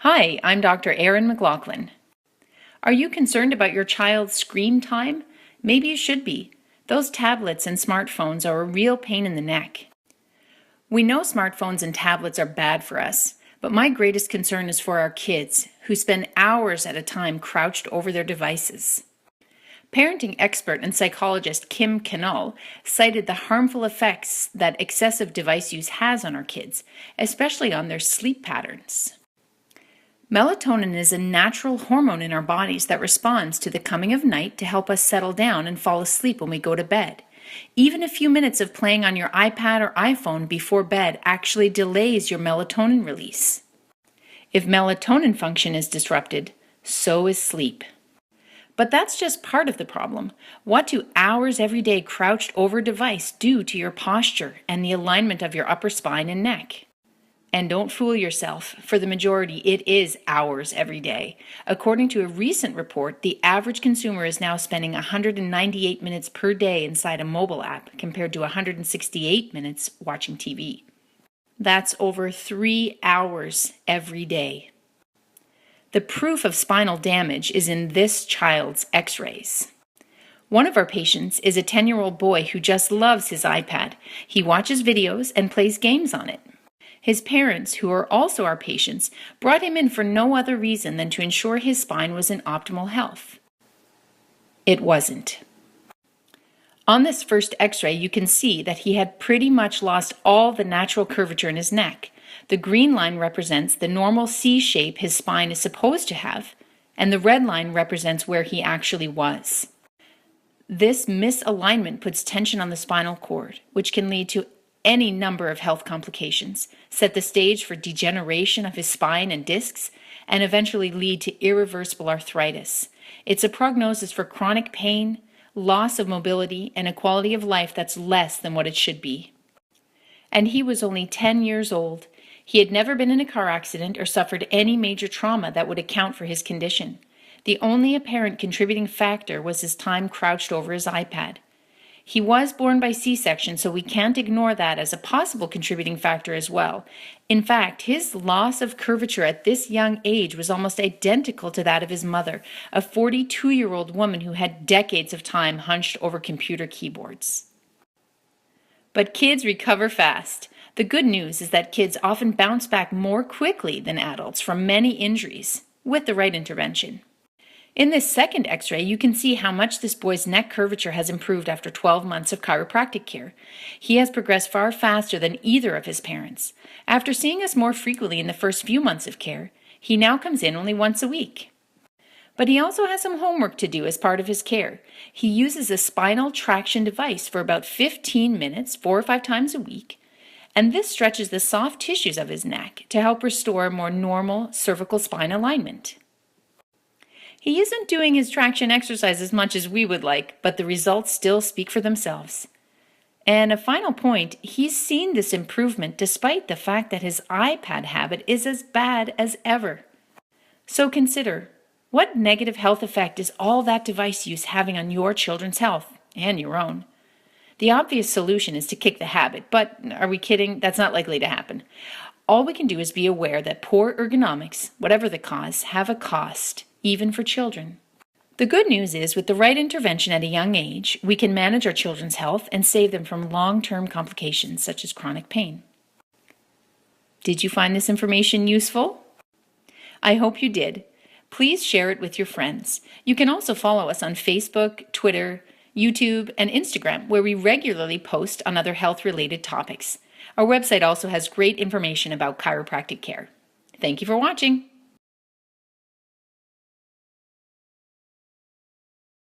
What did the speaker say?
Hi, I'm Dr. Erin McLaughlin. Are you concerned about your child's screen time? Maybe you should be. Those tablets and smartphones are a real pain in the neck. We know smartphones and tablets are bad for us, but my greatest concern is for our kids, who spend hours at a time crouched over their devices. Parenting expert and psychologist Kim Cannell cited the harmful effects that excessive device use has on our kids, especially on their sleep patterns. Melatonin is a natural hormone in our bodies that responds to the coming of night to help us settle down and fall asleep when we go to bed. Even a few minutes of playing on your iPad or iPhone before bed actually delays your melatonin release. If melatonin function is disrupted, so is sleep. But that's just part of the problem. What do hours every day crouched over a device do to your posture and the alignment of your upper spine and neck? And don't fool yourself, for the majority, it is hours every day. According to a recent report, the average consumer is now spending 198 minutes per day inside a mobile app, compared to 168 minutes watching TV. That's over 3 hours every day. The proof of spinal damage is in this child's x-rays. One of our patients is a 10-year-old boy who just loves his iPad. He watches videos and plays games on it. His parents, who are also our patients, brought him in for no other reason than to ensure his spine was in optimal health. It wasn't. On this first x-ray, you can see that he had pretty much lost all the natural curvature in his neck. The green line represents the normal C shape his spine is supposed to have, and the red line represents where he actually was. This misalignment puts tension on the spinal cord, which can lead to any number of health complications, set the stage for degeneration of his spine and discs, and eventually lead to irreversible arthritis. It's a prognosis for chronic pain, loss of mobility, and a quality of life that's less than what it should be. And he was only 10 years old. He had never been in a car accident or suffered any major trauma that would account for his condition. The only apparent contributing factor was his time crouched over his iPad. He was born by C-section, so we can't ignore that as a possible contributing factor as well. In fact, his loss of curvature at this young age was almost identical to that of his mother, a 42-year-old woman who had decades of time hunched over computer keyboards. But kids recover fast. The good news is that kids often bounce back more quickly than adults from many injuries with the right intervention. In this second x-ray, you can see how much this boy's neck curvature has improved after 12 months of chiropractic care. He has progressed far faster than either of his parents. After seeing us more frequently in the first few months of care, he now comes in only once a week. But he also has some homework to do as part of his care. He uses a spinal traction device for about 15 minutes, 4 or 5 times a week, and this stretches the soft tissues of his neck to help restore more normal cervical spine alignment. He isn't doing his traction exercise as much as we would like, but the results still speak for themselves. And a final point, he's seen this improvement despite the fact that his iPad habit is as bad as ever. So consider, what negative health effect is all that device use having on your children's health and your own? The obvious solution is to kick the habit, but are we kidding? That's not likely to happen. All we can do is be aware that poor ergonomics, whatever the cause, have a cost, even for children. The good news is, with the right intervention at a young age, we can manage our children's health and save them from long-term complications such as chronic pain. Did you find this information useful? I hope you did. Please share it with your friends. You can also follow us on Facebook, Twitter, YouTube, and Instagram, where we regularly post on other health-related topics. Our website also has great information about chiropractic care. Thank you for watching.